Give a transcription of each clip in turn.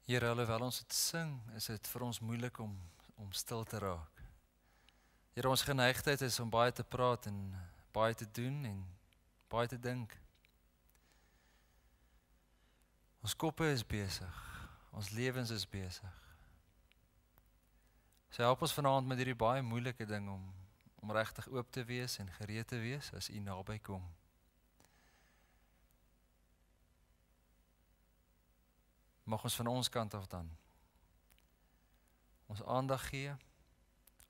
Here, alhoewel ons het sing, is dit vir ons moeilik om stil te raak. Here, ons geneigtheid is om baie te praat en baie te doen en baie te dink. Ons koppe is besig, ons lewens is besig. So help ons vanaand met hierdie baie moeilike ding om regtig oop te wees en gereed te wees as U naby kom. Mag ons van ons kant af dan ons aandag gee,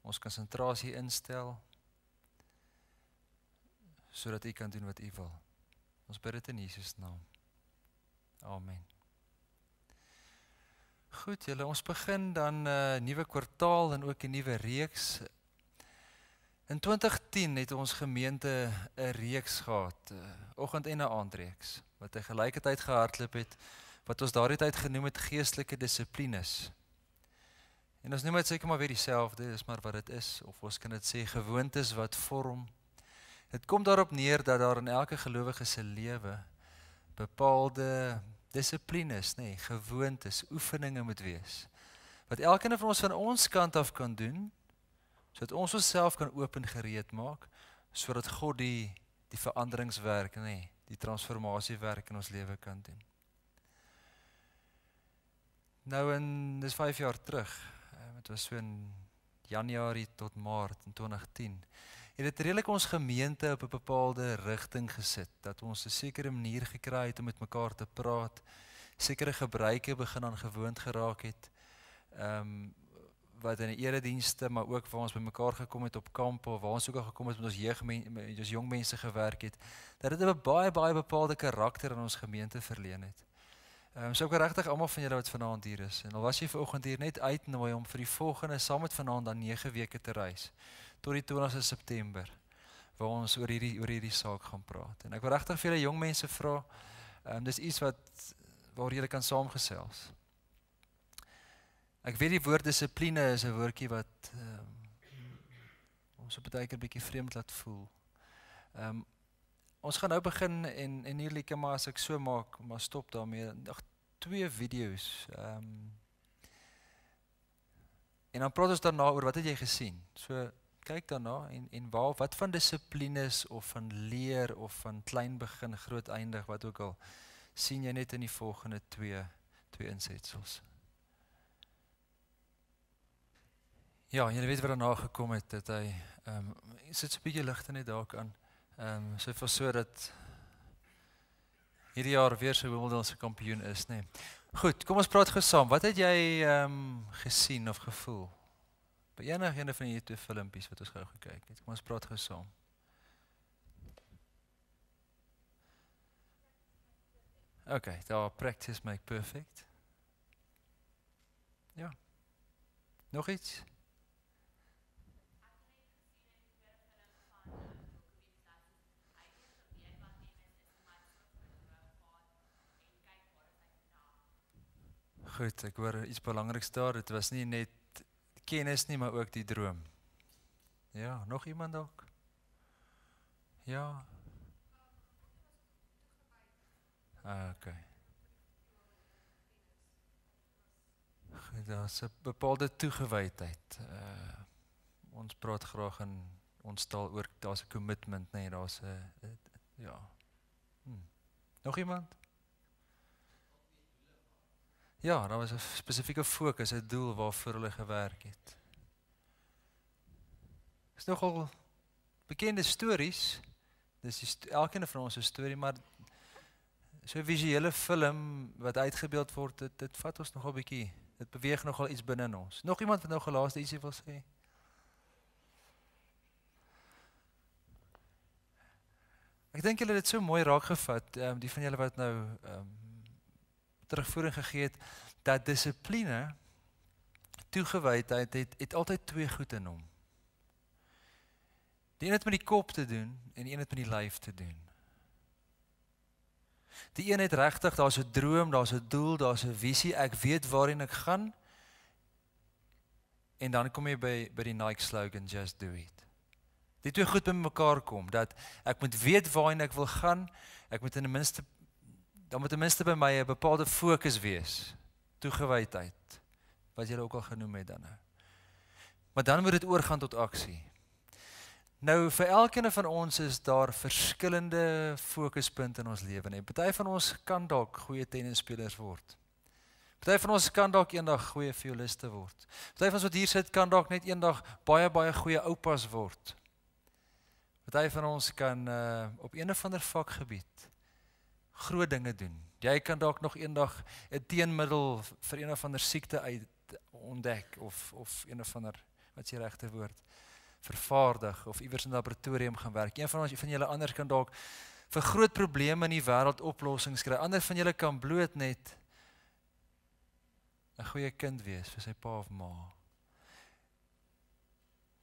ons konsentrasie instel, sodat U kan doen wat U wil. Ons bid dit in Jesus naam. Amen. Goed, julle, ons begin dan 'n nuwe kwartaal en ook 'n nuwe reeks. In 2010 het ons gemeente 'n reeks gehad, oggend en 'n aandreeks, wat tegelijkertyd gehardloop het, wat ons daardie tyd genoem het geestelike dissiplines. En ons noem dit seker maar weer dieselfde, is maar wat dit is, of ons kan dit sê gewoontes wat vorm. Dit kom daarop neer dat daar in elke gelowige se lewe bepaalde dissiplines, gewoontes, oefeninge moet wees, wat elkeen van ons van ons kant af kan doen, sodat ons onsself kan oop en gereed maak, sodat God die veranderingswerk, die transformasiewerk in ons lewe kan doen. Nou dis 5 jaar terug, het was so in Januarie tot Maart in 2010, het dit redelik ons gemeente op 'n bepaalde rigting gesit, dat ons 'n sekere manier gekry het om met mekaar te praat, sekere gebruike begin aan gewoond geraak het, wat in die eredienste, maar ook waar ons by mekaar gekom het op kamp, of waar ons ook al gekom het met ons jong mense gewerk het, dat dit 'n baie bepaalde karakter in ons gemeente verleen het. So ek regtig almal van julle wat vanaand hier is, en al was jy vanoggend hier, net uitnooi om vir die volgende, saam met vanaand dan 9 weke te reis, tot die 20ste September, waar ons oor hierdie saak gaan praat. En ek wil regtig vir julle jong mense vra, dis iets waar julle kan saamgesels. Ek weet die woord dissipline is 'n woordjie wat ons op 'n tyd 'n bietjie vreemd laat voel. Ons gaan nou begin en hierdie kan maar as ek so maak, maar stop daarmee. 2 video's. En dan praat ons daarna oor wat het jy gesien. So kyk daarna en wat van dissiplines of van leer of van klein begin, groot eindig, wat ook al, sien jy net in die volgende 2 insetsels. Ja, jy weet wat daarna gekom het, dat hy sit so 'n bietjie ligte net daar aan. So vir so dat hierdie jaar weer so Wimbledonse kampioen is, Goed, kom ons praat gou saam. Wat het jy gesien of gevoel by enige van hierdie 2 filmpies wat ons gou gekyk het? Kom ons praat gou saam. Okay, daar practice make perfect. Ja. Nog iets? Goed, ek hoor iets belangriks daar, dit was nie net kennis nie, maar ook die droom. Ja, nog iemand ook? Ja. Okay. Goed, daar is 'n bepaalde toegewydheid. Ons praat graag in ons taal oor, daar's 'n commitment, daar's 'n, ja. Nog iemand? Ja, daar was 'n spesifieke fokus, 'n doel waarvoor hulle gewerk het. Is nogal bekende stories. Dis elkeen van ons 'n storie, maar so 'n visuele film wat uitgebeeld word, dit vat ons nogal 'n bietjie. Dit beweeg nogal iets binne in ons. Nog iemand wat nou gelaaste ietsie wil sê? Ek dink julle het dit so mooi raak gevat, die van julle wat nou terugvoering gegee het, dat dissipline, toegewydheid het altyd 2 goed in hom. Die een het met die kop te doen en die een het met die lyf te doen. Die een het regtig, daar's 'n droom, daar's 'n doel, daar's 'n visie, ek weet waarheen ek gaan. En dan kom jy by die Nike slogan, just do it. Die 2 goed by mekaar kom, dat ek moet weet waarheen ek wil gaan, ek moet dan moet ten minste by my 'n bepaalde fokus wees. toegewydheid, wat jy ook al genoem het dan nou. Maar dan moet dit oorgaan tot aksie. Nou, vir elkeen van ons is daar verskillende fokuspunte in ons lewe. Nee. Party van ons kan dalk goeie tennisspelers word. Party van ons kan dalk eendag goeie violiste word. Party van ons wat hier sit kan dalk net eendag baie goeie oupas word. Party van ons kan op een of ander vakgebied groot dinge doen. Jy kan dalk nog eendag 'n teenmiddel vir een of ander siekte uit ontdek of een of ander, wat is die regte woord, vervaardig of iewers in 'n laboratorium gaan werk. Een van julle anders kan dalk vir groot probleme in die wêreld oplossings kry. Ander van julle kan bloot net 'n goeie kind wees vir sy pa of ma.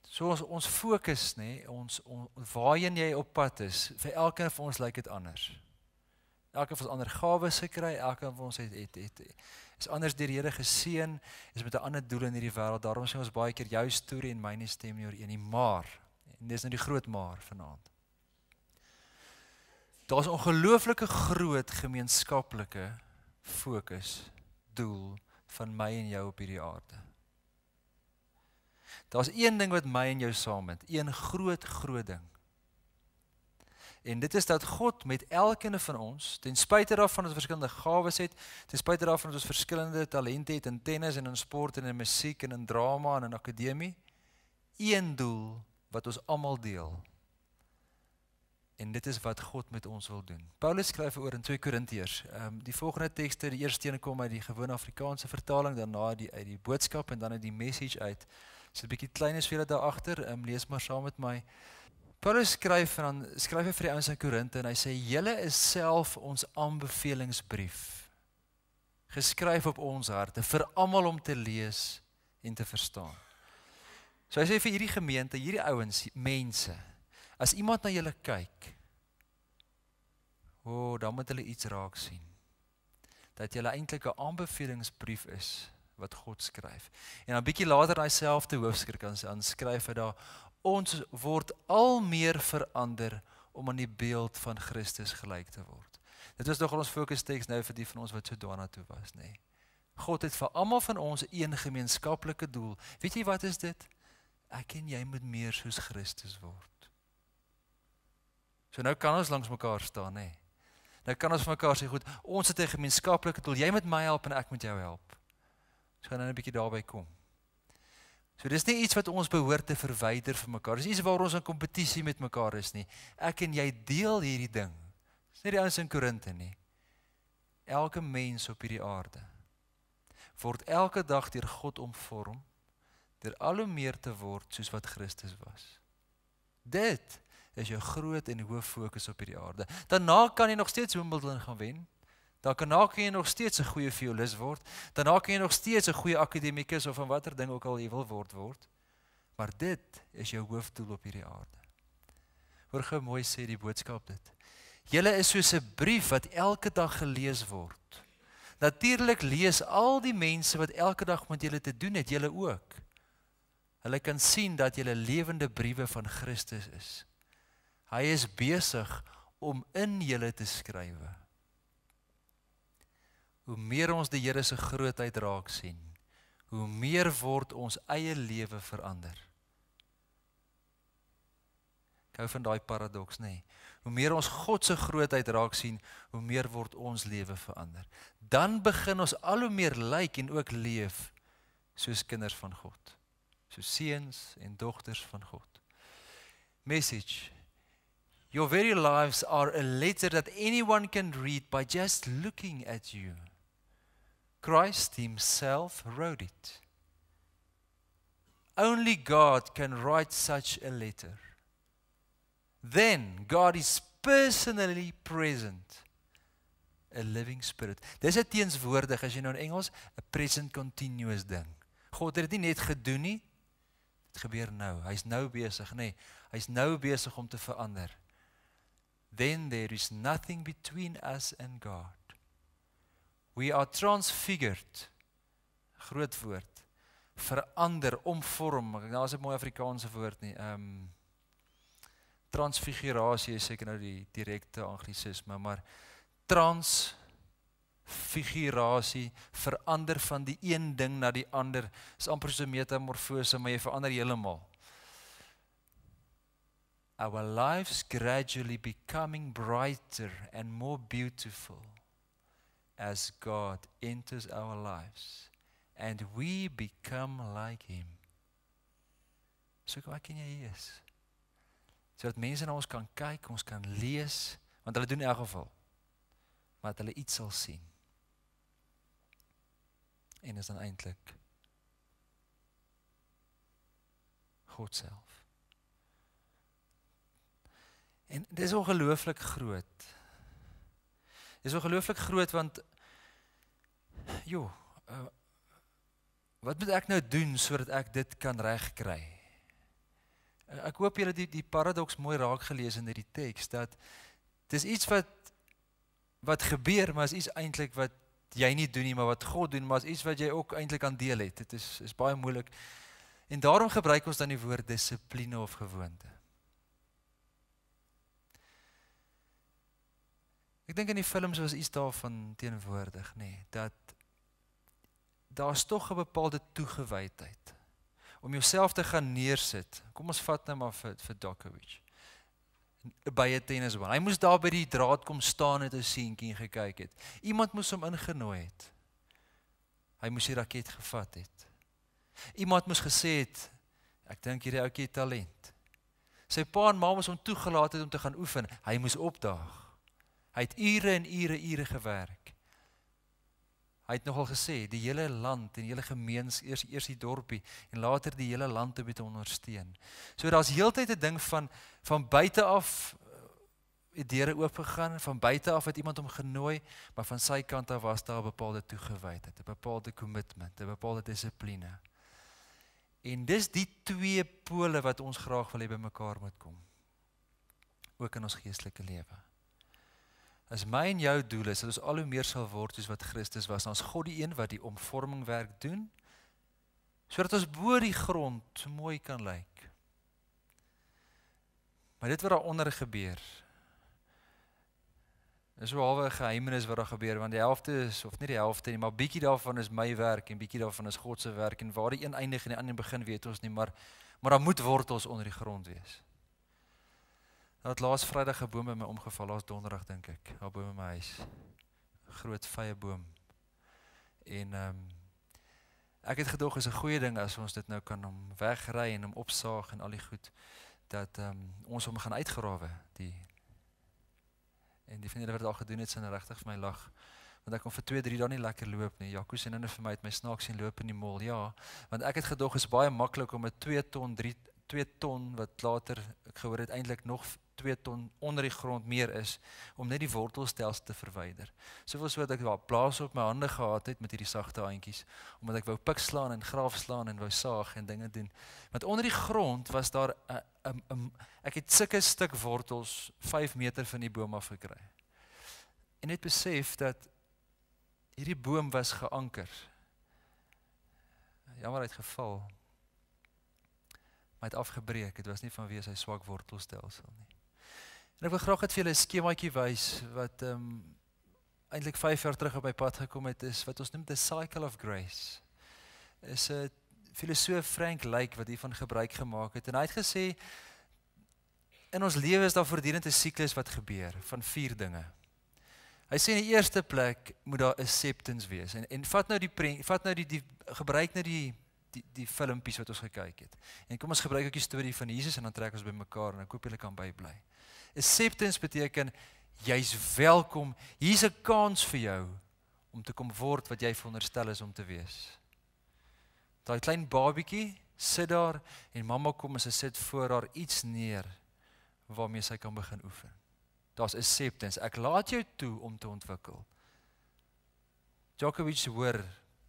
So ons fokus, waarheen jy op pad is, vir elkeen van ons lyk dit anders. Elkeen van ons ander gawes gekry, elkeen van ons is anders deur die Here geseën, is met 'n ander doel in hierdie wêreld. Daarom sê ons baie keer jou storie en myne stem nie ooreen nie, maar, en dis nou die groot maar vanaand. Daar's 'n ongelooflike groot gemeenskaplike fokus, doel van my en jou op hierdie aarde. Daar's een ding wat my en jou saam het, een groot ding. En dit is dat God met elkeen van ons, ten spyte daarvan dat ons verskillende gawes het, ten spyte daarvan dat ons verskillende talente het in tennis en in sport en in musiek en in drama en in akademie, een doel wat ons almal deel. En dit is wat God met ons wil doen. Paulus skryf oor in 2 Korintiërs. Die volgende tekste, die eerste een kom uit die gewone Afrikaanse vertaling, daarna uit die boodskap en dan uit die message uit. So 'n bietjie klein is vir julle daar agter, lees maar saam met my. Paulus skryf en dan skryf hy vir die ouens in Korinte en hy sê, julle is self ons aanbevelingsbrief, geskryf op ons harte, vir almal om te lees en te verstaan. So hy sê vir hierdie gemeente, hierdie ouens, mense, as iemand na julle kyk, dan moet hulle iets raak sien. Dat julle eintlik 'n aanbevelingsbrief is wat God skryf. En dan bietjie later in daai selfde hoofstuk dan skryf hy daar, ons word al meer verander om aan die beeld van Christus gelyk te word. Dit is nogal ons fokusteks nou vir die van ons wat so daarna toe was, nee. God het vir almal van ons een gemeenskaplike doel. Weet jy wat is dit? Ek en jy moet meer soos Christus word. So nou kan ons langs mekaar staan, nee. Nou kan ons vir mekaar sê, goed, ons het 'n gemeenskaplike doel. Jy moet my help en ek moet jou help. So gaan nou 'n bietjie daarby kom. So dis nie iets wat ons behoort te verwyder van mekaar. Dis iets waar ons in kompetisie met mekaar is nie. Ek en jy deel hierdie ding. Dis nie die ouens in Korinte nie. Elke mens op hierdie aarde word elke dag deur God omvorm, deur al hoe meer te word soos wat Christus was. Dit is jou groot en hoof fokus op hierdie aarde. Daarna kan jy nog steeds Wimbledon gaan wen. Daarna kan jy nog steeds 'n goeie violis word. Daarna kan jy nog steeds 'n goeie akademikus of van watter ding ook al jy wil word. Maar dit is jou hoofdoel op hierdie aarde. Hoor gou mooi sê die boodskap dit. Julle is soos 'n brief wat elke dag gelees word. Natuurlik lees al die mense wat elke dag met julle te doen het, julle ook. Hulle kan sien dat julle lewende briewe van Christus is. Hy is besig om in julle te skrywe. Hoe meer ons die Here se grootheid raak sien, hoe meer word ons eie lewe verander. Ek hou van daai paradoks, nê? Hoe meer ons God se grootheid raak sien, hoe meer word ons lewe verander. Dan begin ons al hoe meer lyk en ook leef soos kinders van God. Soos seuns en dogters van God. Message. Your very lives are a letter that anyone can read by just looking at you. Christ himself wrote it. Only God can write such a letter. Then God is personally present. A living spirit. Dis 'n teenswoordig as jy nou in Engels 'n present continuous ding. God het dit nie net gedoen nie. Dit gebeur nou. Hy's nou besig, nê. Hy's nou besig om te verander. Then there is nothing between us and God. We are transfigured. Groot woord. Verander, omvorm. Daar's 'n mooi Afrikaanse woord nie. Transfigurasie is seker nou die direkte anglisisme, maar figurasie, verander van die een ding na die ander, is amper so 'n metamorfose, maar jy verander heeltemal. Our lives gradually becoming brighter and more beautiful as God enters our lives and we become like Him. So wat kan jy is? Sodat mense na ons kan kyk, ons kan lees, want hulle doen in elk geval, maar dat hulle iets sal sien. En is dan eintlik God self. En dit is ongelooflik groot. Dit is ongelooflik groot want, wat moet ek nou doen sodat ek dit kan regkry? Ek hoop julle die paradoks mooi raak gelees in hierdie teks, dat dis iets wat gebeur, maar is iets eintlik wat jy nie doen nie, maar wat God doen, maar is iets wat jy ook eintlik aan deel het. Dit is baie moeilik. En daarom gebruik ons dan die woord dissipline of gewoonte. Ek dink in die films was iets daarvan teenwoordig, dat daar's tog 'n bepaalde toegewydheid om jouself te gaan neersit. Kom ons vat nou maar vir Djokovic. By 'n tennisbaan. Hy moes daar by die draad kom staan en 'n seentjie gekyk het. Iemand moes hom ingenooi het. Hy moes die raket gevat het. Iemand moes gesê het, ek dink hierdie ouetjie het talent. Sy pa en ma moes hom toegelaat het om te gaan oefen. Hy moes opdaag. Hy het ure en ure gewerk. Hy het nogal gesê, die hele land en die hele gemeens, eers die dorpie en later die hele land om te ondersteun. So daar's heeltyd 'n ding van buite af die deure oopgegaan, van buite af het iemand hom genooi, maar van sy kant af was daar 'n bepaalde toegewydheid, 'n bepaalde commitment, 'n bepaalde dissipline. En dis die twee pole wat ons graag wil hê by mekaar moet kom. Ook in ons geestelike lewe. As my en jou doel is, dat ons al hoe meer sal word soos wat Christus was, dan is God die een wat die omvorming werk doen, sodat ons bo die grond so mooi kan lyk. Maar dit wat daaronder gebeur, is so halwe 'n geheimenis wat daar gebeur, want die helfte is, of nie die helfte nie, maar bietjie daarvan is my werk, en bietjie daarvan is God se werk, en waar die een eindig en die ander begin weet ons nie, maar daar moet wortels onder die grond wees. Het laas Vrydag 'n boom by my omgeval, laas Donderdag dink ek, daar bo by my huis. Groot vye boom. En ek het gedog is 'n goeie ding as ons dit nou kan om wegry en om opsaag en al die goed, dat ons hom gaan uitgrawe. En die vriende wat dit al gedoen het, sin regtig vir my lag. Want ek kon vir 2-3 dae nie lekker loop nie. Jaco sê nou vir my het my snaaks sien loop in die mall. Ja, want ek het gedog is baie maklik om 'n 2 ton wat later ek gehoor het eintlik nog 2 ton onder die grond meer is, om net die wortelstelsel te verwyder. Soveel so dat ek blaas op my hande gehad het met hierdie sagte handjies, omdat ek wou pik slaan en graaf slaan en wou saag en dinge doen. Want onder die grond was daar ek het sulke stuk wortels 5 meter van die boom af gekry. En net besef dat hierdie boom was geanker. Jammer, hy het geval. Maar het afgebreek, het was nie vanweë sy swak wortelstelsel nie. En ek wil graag het vir julle 'n skemaatjie wys, wat eintlik 5 jaar terug op my pad gekom het, is wat ons noem the cycle of grace. Is 'n filosoof Frank Lyke wat hiervan gebruik gemaak het, en hy het gesê, in ons lewe is daar voortdurend 'n siklus wat gebeur, van 4 dinge. Hy sê in die eerste plek, moet daar acceptance wees, en gebruik nou die filmpies wat ons gekyk het. En kom ons gebruik ook die storie van Jesus en dan trek ons by mekaar en ek hoop julle kan bybly. Acceptance beteken, jy's welkom, hier's 'n kans vir jou om te kom word wat jy veronderstel is om te wees. Daai klein babietjie sit daar en mamma kom en sy sit voor haar iets neer waarmee sy kan begin oefen. Daar's acceptance, ek laat jou toe om te ontwikkel. Djokovic hoor,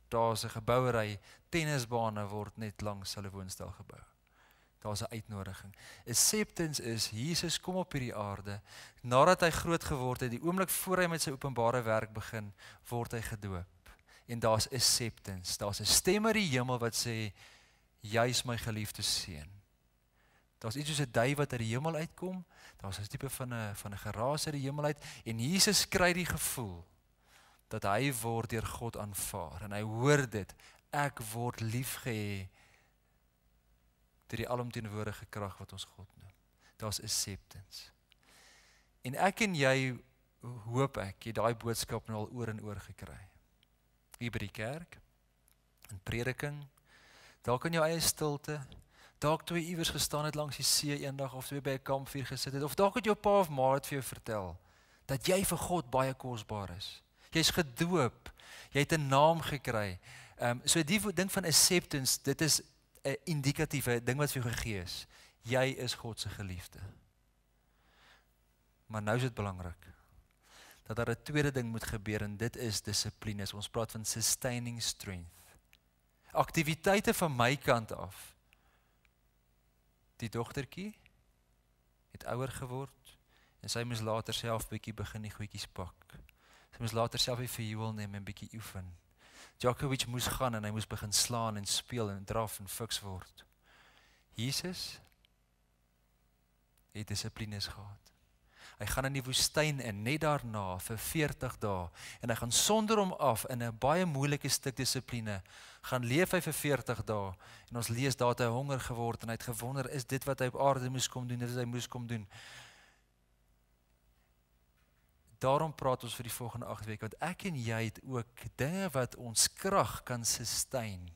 daar's 'n gebouery, tennisbane word net langs hulle woonstel gebou. Daar's 'n uitnodiging. Acceptance is, Jesus kom op hierdie aarde, nadat hy groot geword het, die oomblik voor hy met sy openbare werk begin, word hy gedoop. En daar's acceptance, daar's 'n stem uit die hemel wat sê, jy is my geliefde seun. Daar's iets soos 'n duif wat uit die hemel uitkom, daar's 'n tipe van 'n geraas uit die hemel uit, en Jesus kry die gevoel, dat hy word deur God aanvaar en hy hoor dit, ek word liefgehê deur die alomteenwoordige krag wat ons God noem. Daar's acceptance. En ek en jy, hoop ek, het daai boodskap nou al oor en oor gekry. Hier by die kerk, in prediking, dalk in jou eie stilte, dalk toe jy iewers gestaan het langs die see eendag, of toe jy by 'n kampvuur gesit het, of dalk het jou pa of ma het vir jou vertel, dat jy vir God baie kosbaar is. Jy's gedoop, jy het 'n naam gekry. So die ding van acceptance, dit is 'n indikatiewe ding wat vir jou gegee is. Jy is God se geliefde. Maar nou is dit belangrik dat daar 'n tweede ding moet gebeur en dit is dissipline. Ons praat van sustaining strength. Aktiwiteite van my kant af. Die dogtertjie het ouer geword en sy moes later self bietjie begin die goedjies pak. Sy moes later self die viool neem en bietjie oefen. Djokovic moes gaan en hy moes begin slaan en speel en draf en fiks word. Jesus het dissiplines gehad. Hy gaan in die woestyn in, net daarna, vir 40 dae, en hy gaan sonder hom af, in 'n baie moeilike stuk dissipline, gaan leef hy vir 40 dae, en ons lees daar het hy honger geword, en hy het gewonder, is dit wat hy op aarde moes kom doen, dit wat hy moes kom doen. Daarom praat ons vir die volgende 8 weke, want ek en jy het ook dinge wat ons krag kan sustain,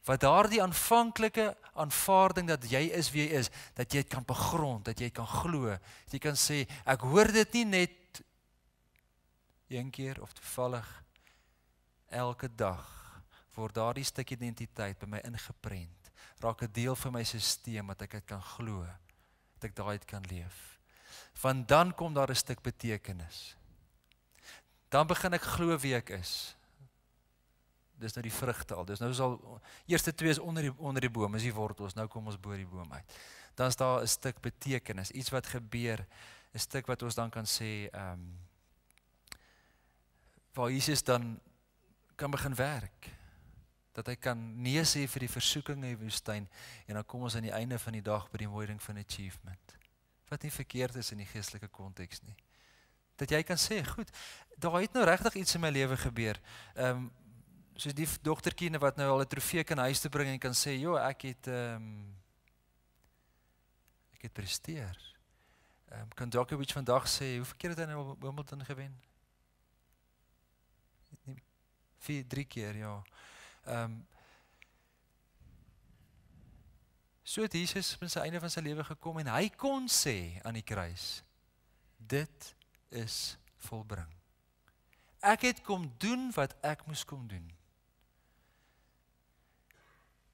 wat daardie aanvanklike aanvaarding dat jy is wie jy is, dat jy het kan begrond, dat jy kan glo, dat jy kan sê, ek hoor dit nie net een keer of toevallig, elke dag word daardie stuk identiteit by my ingeprent, raak 'n deel van my sisteem, dat ek dit kan glo, dat ek daai kan leef. Want dan kom daar 'n stuk betekenis. Dan begin ek glo wie ek is. Dis nou die vrugte al. Dis nou sal eerste 2 is onder die boom, is die wortels. Nou kom ons bo die boom uit. Dan is daar 'n stuk betekenis, iets wat gebeur, 'n stuk wat ons dan kan sê, waar Jesus dan kan begin werk. Dat hy kan nee sê vir die versoeking in die woestyn en dan kom ons aan die einde van die dag by die mooi ding van achievement. Wat nie verkeerd is in die geestelike konteks nie. Dat jy kan sê, goed, daar het nou regtig iets in my lewe gebeur. Soos die dogtertjie wat nou al 'n trofee kan huis toe bring en kan sê, joh, ek het presteer. Kan Djokovic vandag sê, hoeveel keer het hy nou Wimbledon gewen? 3 keer, ja. So het Jesus met sy einde van sy lewe gekom en hy kon sê aan die kruis, dit is volbring. Ek het kom doen wat ek moes kom doen.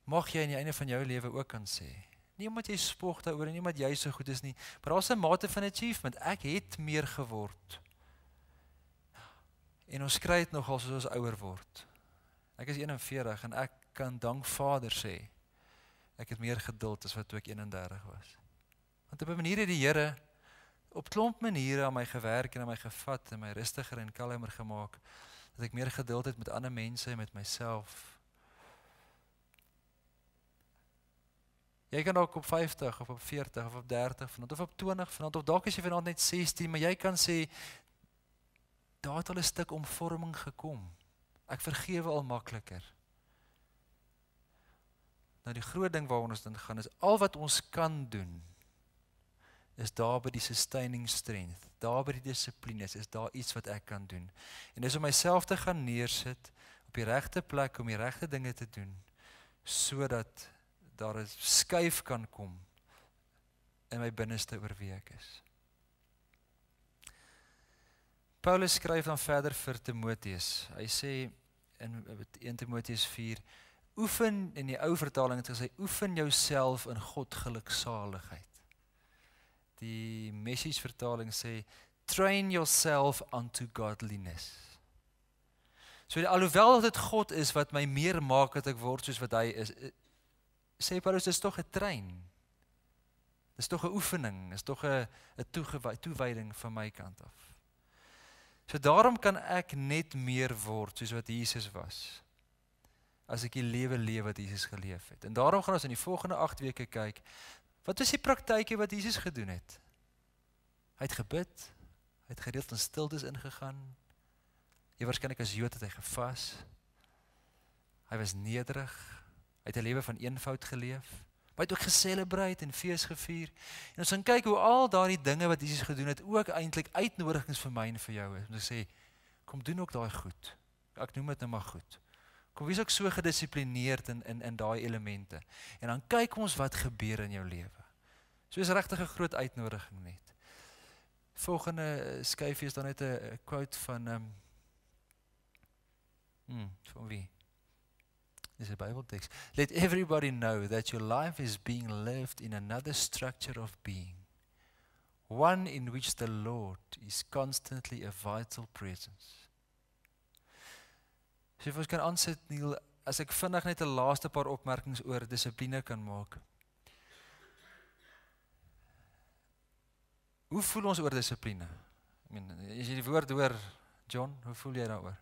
Mag jy aan die einde van jou lewe ook kan sê, nie omdat jy spog daaroor en nie omdat jy so goed is nie, maar daar's 'n mate van achievement, ek het meer geword. En ons kry dit nogal soos ons ouer word. Ek is 41 en ek kan dank Vader sê, ek het meer geduld as wat toe ek 31 was. Want op 'n manier het die Here op klomp maniere aan my gewerk en aan my gevat en my rustiger en kalmer gemaak, dat ek meer geduld het met ander mense en met myself. Jy kan ook op 50 of op 40 of op 30 vanaand of op 20 vanaand of dalk is jy vanaand net 16, maar jy kan sê, daar het al 'n stuk omvorming gekom. Ek vergewe al makliker. Nou die groot ding waaroor ons dan gaan is, al wat ons kan doen, is daar by die sustaining strength, daar by die dissiplines, is daar iets wat ek kan doen. En dis om myself te gaan neersit, op die regte plek, om die regte dinge te doen, sodat daar 'n skuif kan kom, in my binneste oor wie ek is. Paulus skryf dan verder vir Timoteus, hy sê, in 1 Timoteus 4, oefen, in die ou vertaling het gesê, oefen jouself in God geluksaligheid. Die Message vertaling sê, train yourself unto godliness. So alhoewel dit God is wat my meer maak dat ek word soos wat hy is, sê Paulus, dis tog 'n trein. Dis tog 'n oefening, is tog 'n toewyding van my kant af. So daarom kan ek net meer word soos wat Jesus was, as ek die lewe leef wat Jesus geleef het. En daarom gaan ons in die volgende 8 weke kyk, wat is die praktyke wat Jesus gedoen het? Hy het gebid, hy het gereeld in stiltes ingegaan, Waarskynlik as Jood het hy gevas. Hy was nederig. Hy het 'n lewe van eenvoud geleef. Maar hy het ook geselebrate en fees gevier. En ons gaan kyk hoe al daardie dinge wat Jesus gedoen het ook eintlik uitnodigings vir my en vir jou is. Om te sê, kom doen ook daai goed. Ek noem dit nou maar goed. Kom wees ook so gedissiplineerd in daai elemente. En dan kyk ons wat gebeur in jou lewe. So is regtig 'n groot uitnodiging net. Volgende skyfie is dan net 'n quote van van wie? Dis 'n Bybelteks. Let everybody know that your life is being lived in another structure of being. One in which the Lord is constantly a vital presence. So as ons kan aansit, Neil, as ek vinnig net 'n laaste paar opmerkings oor dissipline kan maak. Hoe voel ons oor dissipline? As jy die woord hoor, John, hoe voel jy daaroor?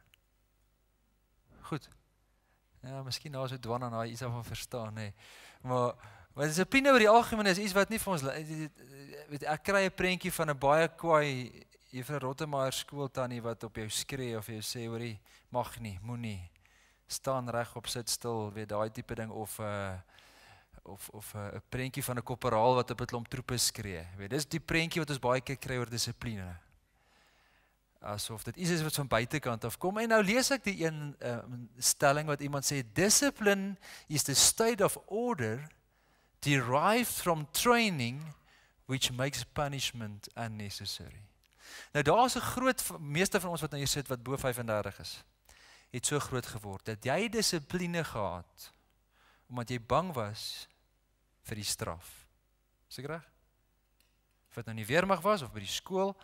Goed. Ja, miskien daar so dwan aan daai iets van verstaan, nee. Maar dissipline oor die algemeen is iets wat nie vir ons weet ek kry 'n prentjie van 'n baie kwaai Juffrou Rottemeier skooltannie wat op jou skree of jy sê hoorie, mag nie, moenie. Staan regop, sit stil, weet daai tipe ding of 'n prentjie van 'n korporaal wat op 'n klomp troepe skree. Weet, dis die prentjie wat ons baie keer kry oor dissipline. Asof dit iets is wat van buitekant af kom. En nou lees ek die een stelling wat iemand sê, discipline is the state of order derived from training which makes punishment unnecessary. Nou daar is 'n groot, meeste van ons wat nou hier sit wat bo 35 is, het so groot geword, dat jy dissipline gehad, omdat jy bang was vir die straf. Seker reg? Of dit nou nie weermag was, of by die skool,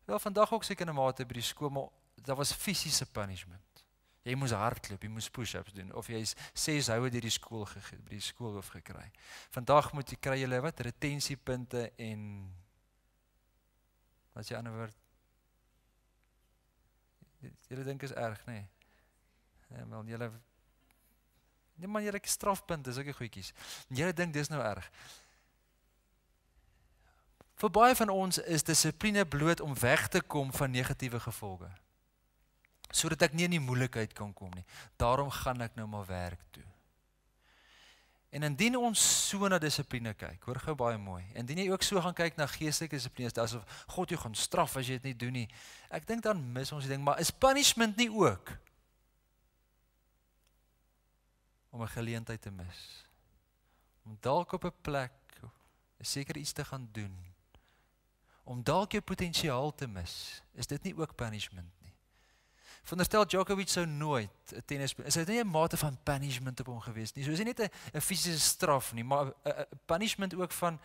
wel vandag ook seker 'n mate by die skool, maar daar was fisiese punishment. Jy moes hardloop, jy moes push-ups doen, of jy 6 houe deur die skool by die skoolhoof gekry. Vandag moet jy kry julle wat, retensiepunte en wat is die ander woord? Julle dink is erg, nee. Wel, julle nee man, julle strafpunte, sulke goedjies. En julle dink dis nou erg. Vir baie van ons is dissipline bloot om weg te kom van negatiewe gevolge. Sodat ek nie in die moeilikheid kan kom nie. Daarom gaan ek nou maar werk toe. En indien ons so na dissipline kyk, hoor gou baie mooi. Indien jy ook so gaan kyk na geestelike dissipline, is dit asof God jou gaan straf as jy dit nie doen nie. Ek dink dan mis ons die ding, maar is punishment nie ook om 'n geleentheid te mis? Om dalk op 'n plek 'n seker iets te gaan doen. Om dalk jou potensiaal te mis, is dit nie ook punishment nie? Veronderstel Djokovic sou nooit 'n tennis, is dit nie 'n mate van punishment op hom gewees nie. So is dit nie 'n fisiese straf nie, maar 'n punishment ook van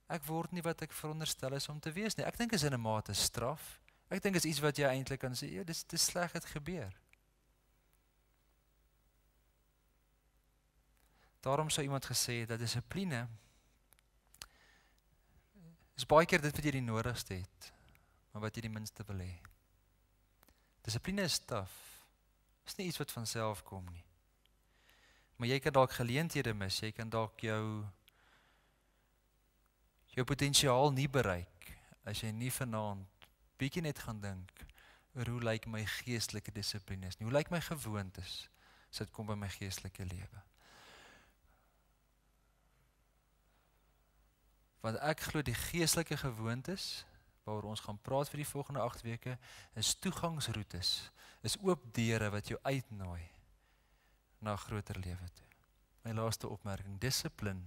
ek word nie wat ek veronderstel is om te wees nie. Ek dink is in 'n mate straf. Ek dink is iets wat jy eintlik kan sê, ja, dis sleg het gebeur. Daarom sou iemand gesê het dat dissipline is baie keer dit wat jy die nodigste het, maar wat jy die minste wil hê. Dissipline is taaf. Is nie iets wat van self kom nie. Maar jy kan dalk geleenthede mis, jy kan dalk jou potensiaal nie bereik, as jy nie vanaand bietjie net gaan dink, oor hoe lyk my geestelike dissiplines nie, hoe lyk my gewoontes, as dit kom by my geestelike lewe. Want ek glo die geestelike gewoontes, waaroor ons gaan praat vir die volgende 8 weke, is toegangsroetes, is oop deure wat jou uitnooi na 'n groter lewe toe. My laaste opmerking, discipline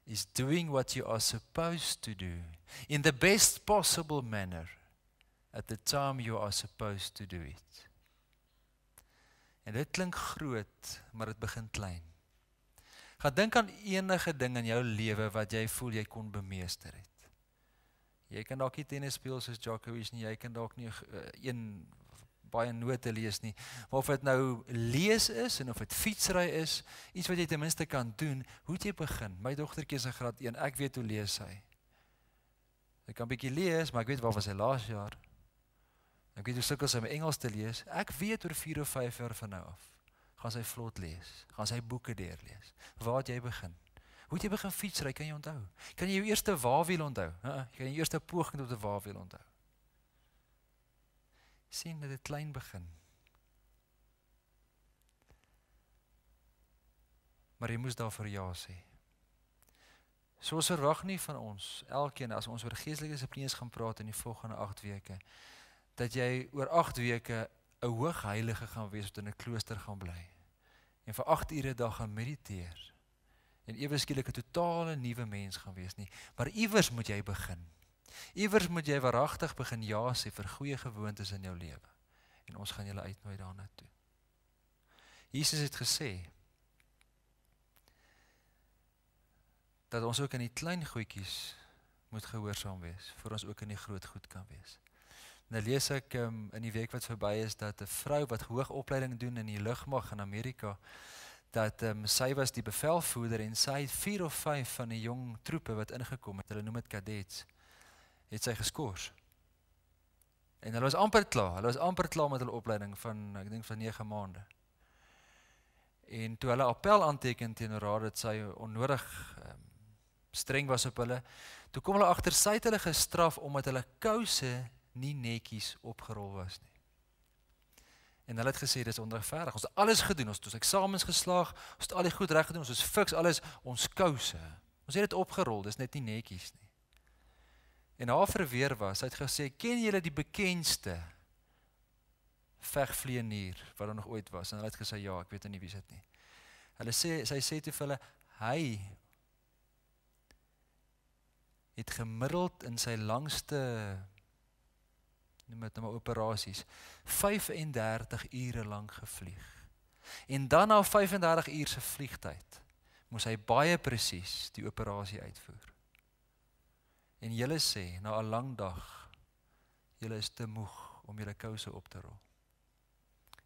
is doing what you are supposed to do in the best possible manner at the time you are supposed to do it. En dit klink groot, maar dit begin klein. Gaan dink aan enige ding in jou lewe wat jy voel jy kon bemeester het. Jy kan dalk nie tennis speel soos Djokovic nie, jy kan dalk nie baie note lees nie, maar of dit nou lees is, en of dit fietsry is, iets wat jy ten minste kan doen, hoe het jy begin? My dogtertjie is in graad 1, ek weet hoe lees sy. Ek kan bietjie lees, maar ek weet waar was sy laas jaar. Ek weet hoe sukkel sy om Engels te lees, ek weet oor 4 of 5 jaar van nou af, gaan sy vlot lees, gaan sy boeke deurlees. Waar het jy begin? Hoe het jy begin fietsry, kan jy onthou? Kan jy jou eerste waawiel onthou? Kan jy jou eerste poging tot 'n waawiel onthou? sien dat dit klein begin. Maar jy moes daarvoor ja sê. So ons verwag nie van ons, elkeen, as ons oor geestelike dissiplines gaan praat in die volgende 8 weke, dat jy oor 8 weke 'n hoogheilige gaan wees wat in 'n klooster gaan bly. En vir 8 ure 'n dag gaan mediteer. En ewe skielik 'n totale nuwe mens gaan wees nie. Maar iewers moet jy begin. Iewers moet jy waaragtig begin ja sê vir goeie gewoontes in jou lewe. En ons gaan julle uitnooi daarna toe. Jesus het gesê dat ons ook in die klein goedjies moet gehoorsaam wees, voor ons ook in die groot goed kan wees. Nou lees ek in die week wat verby is, dat 'n vrou wat hoogopleiding doen in die lugmag in Amerika, dat sy was die bevelvoerder en sy het 4 of 5 van die jong troepe wat ingekom het, hulle noem dit kadets, het sy geskort. En hulle was amper klaar met hulle opleiding van, ek dink van 9 maande. En toe hulle appel aanteken teenoor haar dat sy onnodig streng was op hulle, toe kom hulle agter, sy het hulle gestraf omdat hulle kouse nie netjies opgerol was nie. En hulle het gesê, dis onregverdig, ons het alles gedoen, ons het eksamens geslaag, ons het al die goed reg gedoen, ons is fiks alles, ons kouse, ons het dit opgerol, dis net nie netjies nie. En haar verweer was, sy het gesê, ken julle die bekendste vegvlieënier wat daar nog ooit was? En hulle het gesê, ja, ek weet nie wie dit nie. Sy sê toe vir hulle, hy het gemiddeld in sy langste, noem dit nou maar operasies, 35 ure lang gevlieg. En dan na 35 uur se vliegtyd, moes hy baie presies die operasie uitvoer. En julle sê, na 'n lang dag, julle is te moeg om julle kouse op te rol.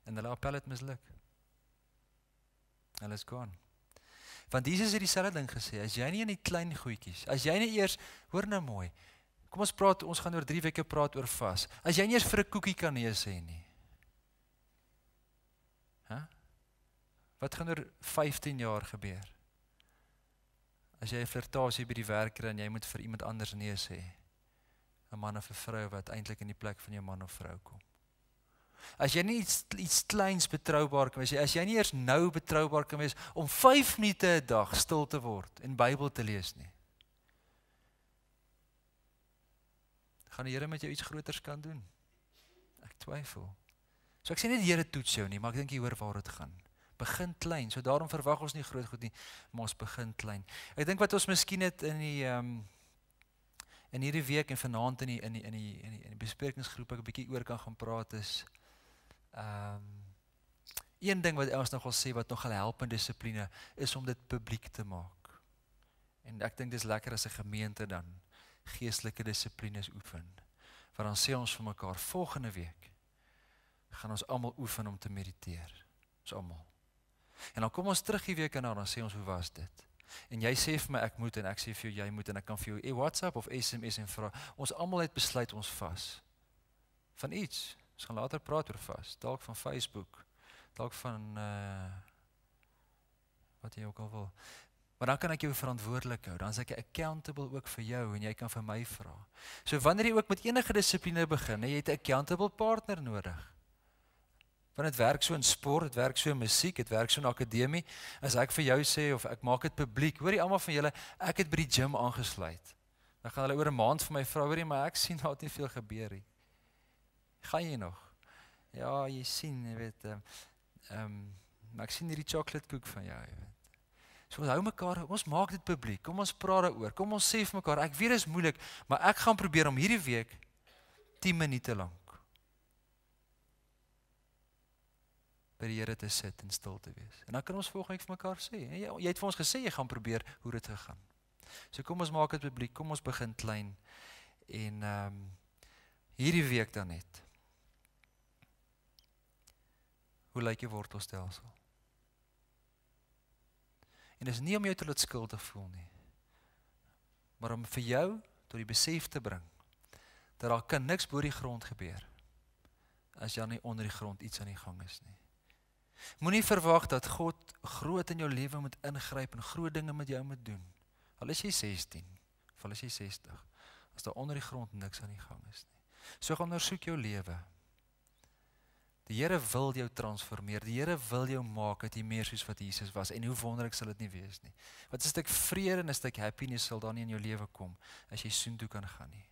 En hulle appel het misluk. Hulle is gone. Want Jesus het dieselfde ding gesê, as jy nie in die klein goedjies, as jy nie eers, hoor nou mooi, kom ons gaan oor 3 weke praat oor vas, as jy nie eers vir 'n koekie kan nee sê nie, wat gaan oor 15 jaar gebeur? As jy 'n flirtasie by die werk kry en jy moet vir iemand anders nee sê, 'n man of 'n vrou wat eintlik in die plek van jou man of vrou kom. As jy nie iets kleins betroubaar kan wees, as jy nie eers nou betroubaar kan wees om 5 minute 'n dag stil te word en Bybel te lees nie, gaan die Here met jou iets groters kan doen? Ek twyfel. So ek sê nie die Here toets jou nie, maar ek dink jy hoor waar dit gaan. Begin klein, so daarom verwag ons nie groot goed nie, maar ons begin klein. Ek dink wat ons miskien het in hierdie week en vanaand in die besprekingsgroep ek 'n bietjie oor kan gaan praat is, een ding wat ons nogal sê wat nogal help in dissipline is om dit publiek te maak. En ek dink dis lekker as 'n gemeente dan geestelike dissiplines oefen. Want dan sê ons vir mekaar, volgende week gaan ons almal oefen om te mediteer. Ons almal. En dan kom ons terug die week en dan sê ons, hoe was dit? En jy sê vir my, ek moet, en ek sê vir jou, jy moet, en ek kan vir jou WhatsApp of SMS en vra, ons almal het besluit ons vas. Van iets. Ons gaan later praat oor vas. Dalk van Facebook. Dalk van, wat jy ook al wil. Maar dan kan ek jou verantwoordelik hou. Dan is ek accountable ook vir jou, en jy kan vir my vra. So wanneer jy ook met enige dissipline begin, jy het 'n accountable partner nodig. Want het werk so in sport, het werk so in musiek, het werk so in akademie. As ek vir jou sê, of ek maak dit publiek, hoor jy almal van julle, ek het by die gym aangesluit. Dan gaan hulle oor 'n maand vir my vra, hoor jy, maar ek sien daar het nie veel gebeur nie. Gaan jy nog? Ja, jy sien, jy weet, maar ek sien hierdie chocolate koek van jou, jy weet. So ons hou mekaar, ons maak dit publiek, kom ons praat daaroor, kom ons sê vir mekaar, ek weet dit is moeilik, maar ek gaan probeer om hierdie week 10 minute lank by die Here te sit en stil te wees. En dan kan ons volgende week vir mekaar sê, jy het vir ons gesê, jy gaan probeer hoe dit gegaan. So kom ons maak dit publiek, kom ons begin klein, en hierdie week dan net, hoe lyk jou wortelstelsel? En dit is nie om jou te laat skuldig voel nie, maar om vir jou tot die besef te bring, dat daar kan niks bo die grond gebeur, as jy nie onder die grond iets aan die gang is nie. Moenie verwag dat God groot in jou lewe moet ingryp en groot dinge met jou moet doen. Al is jy 16, of al is jy 60, as daar onder die grond niks aan die gang is nie. So gaan ondersoek jou lewe. Die Here wil jou transformeer. Die Here wil jou maak dat jy meer soos wat Jesus was. En hoe wonderlik sal dit nie wees nie. Wat 'n stuk vrede en 'n stuk happiness sal daar nie in jou lewe kom as jy soontoe kan gaan nie.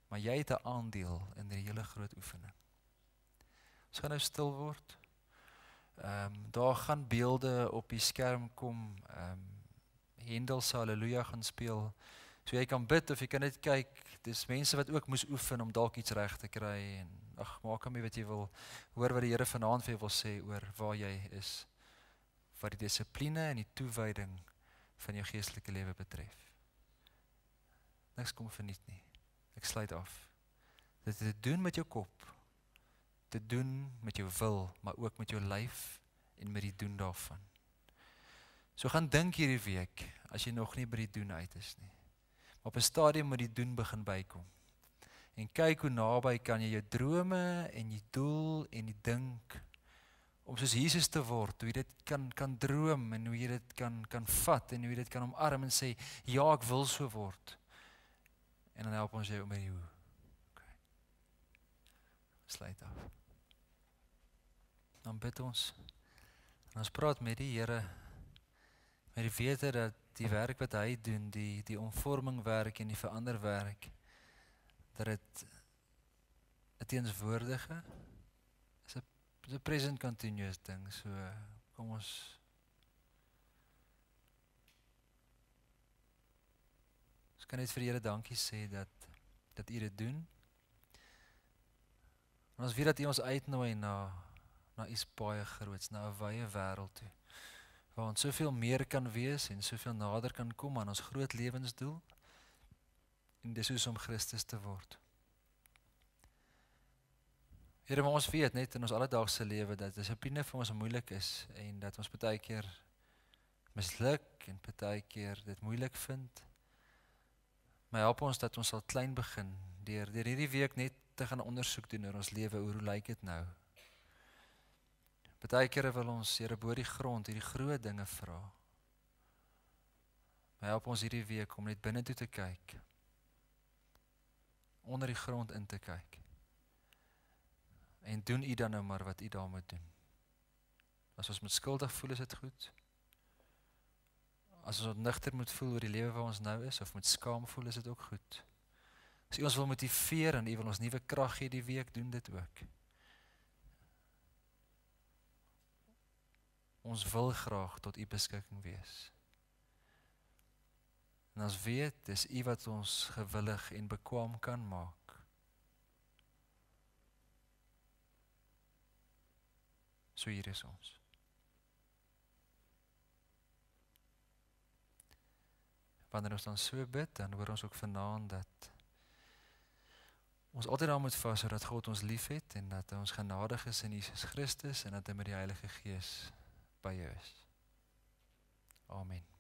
Maar jy het 'n aandeel in die hele groot oefening. Ons gaan nou stil word. Daar gaan beelde op die skerm kom. Handel se Halleluja gaan speel. So jy kan bid of jy kan net kyk. Dis mense wat ook moes oefen om dalk iets reg te kry en maak hom wat jy wil. Hoor wat die Here vanaand vir jou wil sê oor waar jy is. Wat die dissipline en die toewyding van jou geestelike lewe betref. Niks kom verniet nie. Ek sluit af. Dit het te doen met jou kop. Te doen met jou wil, maar ook met jou lyf en met die doen daarvan. So gaan dink hierdie week as jy nog nie by die doen uit is nie. Op 'n stadium moet die doen begin bykom. En kyk hoe naby kan jy jou drome en jy doel en jy dink om soos Jesus te word, hoe jy dit kan droom en hoe jy dit kan vat en hoe jy dit kan omarm en sê ja, ek wil so word. En dan help ons jou met die hoe. Okay. Sluit af. Dan bid ons. En ons praat met die Here met die wete dat die werk wat hy doen, die omvorming werk en die verander werk, dat dit 'n teenswoordige is 'n present continuous ding. So kom ons kan net vir die Here dankie sê dat U dit doen. En ons weet dat U ons uitnooi na iets baie groots, na 'n wye wêreld toe. Waar ons soveel meer kan wees en soveel nader kan kom aan ons groot lewensdoel. En dis soos om Christus te word. Here, maar ons weet net in ons alledaagse lewe dat dissipline vir ons moeilik is en dat ons baie keer misluk en baie keer dit moeilik vind. Maar help ons dat ons sal klein begin deur hierdie week net te gaan ondersoek doen oor ons lewe, hoe lyk dit nou? Baie kere wil ons Here bo die grond hierdie groot dinge vra. Maar help ons hierdie week om net binne toe te kyk. Onder die grond in te kyk. En doen U dan nou maar wat U daar moet doen. As ons met skuldig voel, is dit goed. As ons ontnigter moet voel oor die lewe waar ons nou is, of met skaam voel, is dit ook goed. As U ons wil motiveer en U wil ons nuwe krag gee die week, doen dit ook. Ons wil graag tot U beskikking wees. En ons weet, dis U wat ons gewillig en bekwaam kan maak. So hier is ons. Wanneer ons dan so bid, dan hoor ons ook vanaand dat ons altyd daar moet vashou dat God ons liefhet en dat hy ons genadig is in Jesus Christus en dat hy met die Heilige Gees by jou is. Amen.